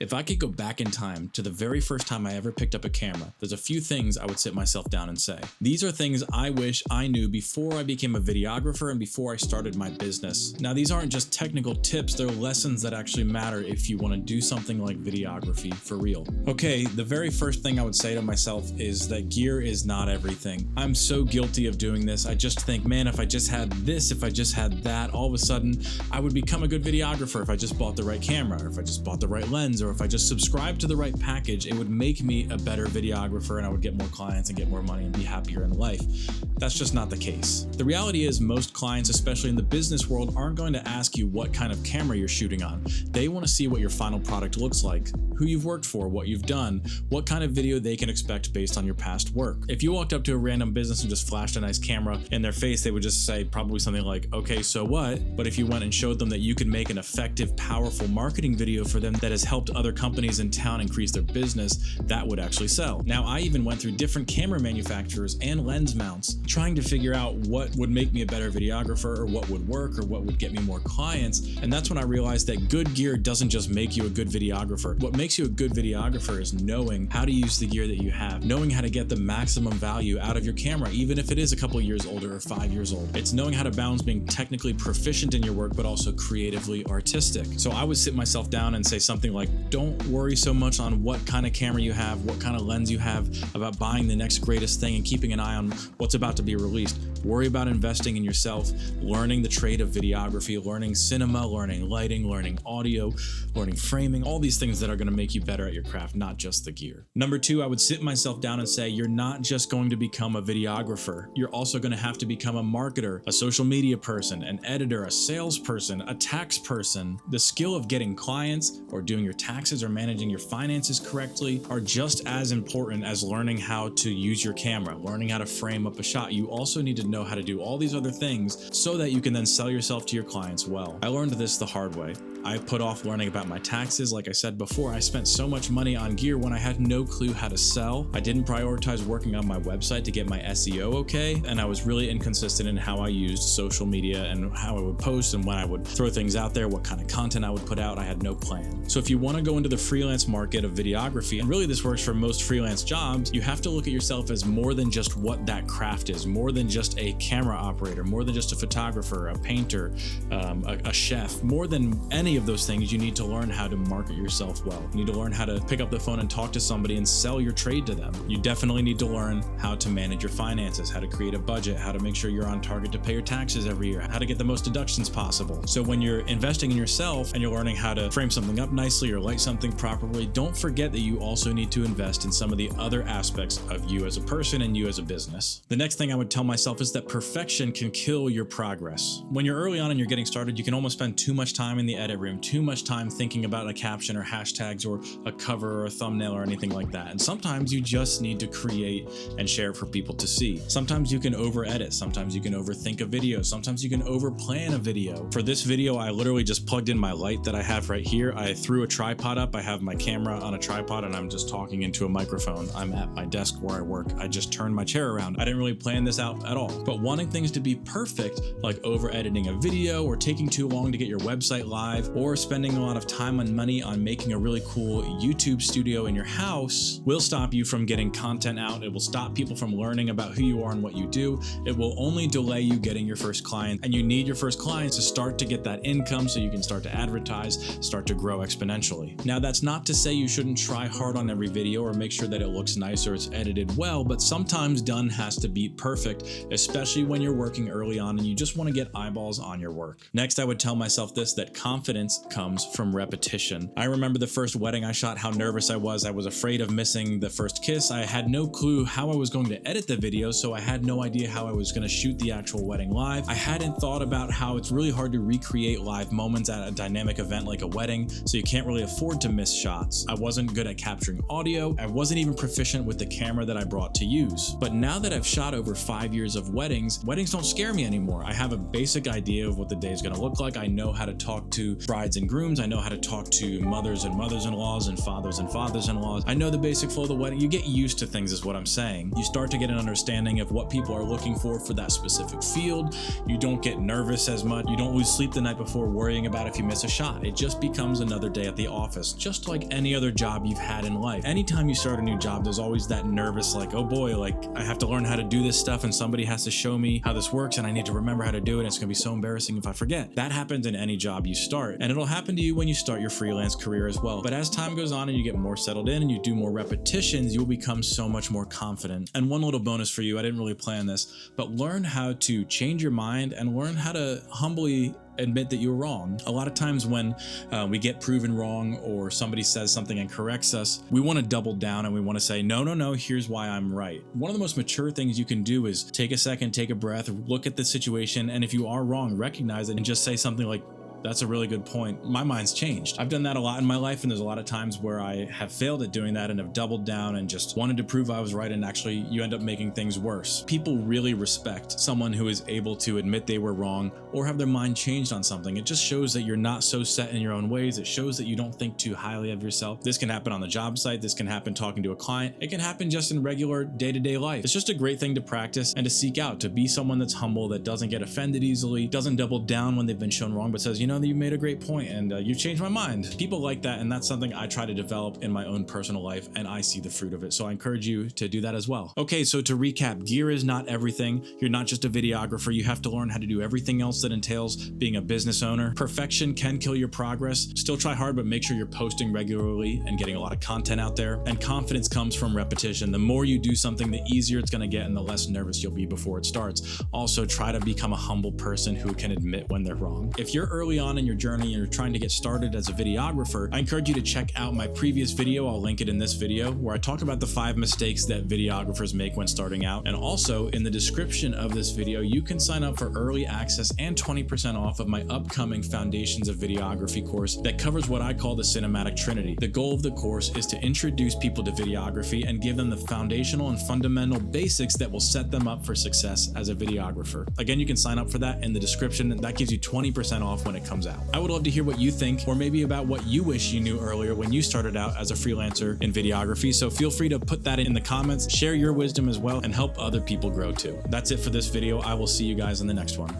If I could go back in time to the very first time I ever picked up a camera, there's a few things I would sit myself down and say. These are things I wish I knew before I became a videographer and before I started my business. Now, these aren't just technical tips, they're lessons that actually matter if you want to do something like videography for real. Okay, the very first thing I would say to myself is that gear is not everything. I'm so guilty of doing this. I just think, man, if I just had this, if I just had that, all of a sudden I would become a good videographer if I just bought the right camera, or if I just bought the right lens, or if I just subscribed to the right package. It would make me a better videographer and I would get more clients and get more money and be happier in life. That's just not the case. The reality is most clients, especially in the business world, aren't going to ask you what kind of camera you're shooting on. They want to see what your final product looks like, who you've worked for, what you've done, what kind of video they can expect based on your past work. If you walked up to a random business and just flashed a nice camera in their face, they would just say probably something like, okay, so what? But if you went and showed them that you could make an effective, powerful marketing video for them that has helped other companies in town increase their business, that would actually sell. Now, I even went through different camera manufacturers and lens mounts trying to figure out what would make me a better videographer, or what would work, or what would get me more clients. And that's when I realized that good gear doesn't just make you a good videographer. What makes you a good videographer is knowing how to use the gear that you have, knowing how to get the maximum value out of your camera, even if it is a couple years older or 5 years old. It's knowing how to balance being technically proficient in your work, but also creatively artistic. So I would sit myself down and say something like, don't worry so much on what kind of camera you have, what kind of lens you have, about buying the next greatest thing and keeping an eye on what's about to be released. Worry about investing in yourself, learning the trade of videography, learning cinema, learning lighting, learning audio, learning framing, all these things that are going to make you better at your craft, not just the gear. Number two, I would sit myself down and say, you're not just going to become a videographer. You're also going to have to become a marketer, a social media person, an editor, a salesperson, a tax person. The skill of getting clients or doing your taxes or managing your finances correctly are just as important as learning how to use your camera, learning how to frame up a shot. You also need to know how to do all these other things so that you can then sell yourself to your clients well. I learned this the hard way. I put off learning about my taxes. Like I said before, I spent so much money on gear when I had no clue how to sell. I didn't prioritize working on my website to get my SEO okay, and I was really inconsistent in how I used social media and how I would post and when I would throw things out there, what kind of content I would put out. I had no plan. So if you want to go into the freelance market of videography, and really this works for most freelance jobs, you have to look at yourself as more than just what that craft is, more than just a camera operator, more than just a photographer, a painter, a chef, more than any of those things. You need to learn how to market yourself well. You need to learn how to pick up the phone and talk to somebody and sell your trade to them. You definitely need to learn how to manage your finances, how to create a budget, how to make sure you're on target to pay your taxes every year, how to get the most deductions possible. So when you're investing in yourself and you're learning how to frame something up nicely or light something properly, don't forget that you also need to invest in some of the other aspects of you as a person and you as a business. The next thing I would tell myself is that perfection can kill your progress. When you're early on and you're getting started, you can almost spend too much time in the edit room, too much time thinking about a caption or hashtags or a cover or a thumbnail or anything like that. And sometimes you just need to create and share for people to see. Sometimes you can over edit. Sometimes you can overthink a video. Sometimes you can over plan a video. For this video, I literally just plugged in my light that I have right here. I threw a tripod up. I have my camera on a tripod and I'm just talking into a microphone. I'm at my desk where I work. I just turned my chair around. I didn't really plan this out at all. But wanting things to be perfect, like over editing a video or taking too long to get your website live or spending a lot of time and money on making a really cool YouTube studio in your house, will stop you from getting content out. It will stop people from learning about who you are and what you do. It will only delay you getting your first client, and you need your first clients to start to get that income so you can start to advertise, start to grow exponentially. Now, that's not to say you shouldn't try hard on every video or make sure that it looks nice or it's edited well, but sometimes done has to be perfect, especially when you're working early on and you just want to get eyeballs on your work. Next, I would tell myself this, that confidence comes from repetition. I remember the first wedding I shot, how nervous I was. I was afraid of missing the first kiss. I had no clue how I was going to edit the video, so I had no idea how I was going to shoot the actual wedding live. I hadn't thought about how it's really hard to recreate live moments at a dynamic event like a wedding, so you can't really afford to miss shots. I wasn't good at capturing audio. I wasn't even proficient with the camera that I brought to use. But now that I've shot over 5 years of weddings don't scare me anymore. I have a basic idea of what the day is going to look like. I know how to talk to brides and grooms. I know how to talk to mothers and mothers-in-laws and fathers-in-laws. I know the basic flow of the wedding. You get used to things is what I'm saying. You start to get an understanding of what people are looking for that specific field. You don't get nervous as much. You don't lose sleep the night before worrying about if you miss a shot. It just becomes another day at the office, just like any other job you've had in life. Anytime you start a new job, there's always that nervous, like, oh boy, like I have to learn how to do this stuff and somebody has to show me how this works and I need to remember how to do it. It's gonna be so embarrassing if I forget. That happens in any job you start, and it'll happen to you when you start your freelance career as well. But as time goes on and you get more settled in and you do more repetitions, you'll become so much more confident. And one little bonus for you, I didn't really plan this, but learn how to change your mind and learn how to humbly admit that you're wrong. A lot of times when we get proven wrong or somebody says something and corrects us, we want to double down and we want to say, no, here's why I'm right. One of the most mature things you can do is take a second, take a breath, look at the situation, and if you are wrong, recognize it and just say something like, that's a really good point. My mind's changed. I've done that a lot in my life, and there's a lot of times where I have failed at doing that and have doubled down and just wanted to prove I was right, and actually you end up making things worse. People really respect someone who is able to admit they were wrong or have their mind changed on something. It just shows that you're not so set in your own ways. It shows that you don't think too highly of yourself. This can happen on the job site. This can happen talking to a client. It can happen just in regular day-to-day life. It's just a great thing to practice and to seek out, to be someone that's humble, that doesn't get offended easily, doesn't double down when they've been shown wrong, but says, you know, you made a great point and you changed my mind. People like that, and that's something I try to develop in my own personal life, and I see the fruit of it. So I encourage you to do that as well. Okay, so to recap, gear is not everything. You're not just a videographer. You have to learn how to do everything else that entails being a business owner. Perfection can kill your progress. Still try hard, but make sure you're posting regularly and getting a lot of content out there. And confidence comes from repetition. The more you do something, the easier it's going to get and the less nervous you'll be before it starts. Also, try to become a humble person who can admit when they're wrong. If you're early on in your journey and you're trying to get started as a videographer, I encourage you to check out my previous video. I'll link it in this video, where I talk about the 5 mistakes that videographers make when starting out. And also in the description of this video, you can sign up for early access and 20% off of my upcoming Foundations of Videography course that covers what I call the cinematic trinity. The goal of the course is to introduce people to videography and give them the foundational and fundamental basics that will set them up for success as a videographer. Again, you can sign up for that in the description, and that gives you 20% off when it comes out. I would love to hear what you think, or maybe about what you wish you knew earlier when you started out as a freelancer in videography. So feel free to put that in the comments, share your wisdom as well, and help other people grow too. That's it for this video. I will see you guys in the next one.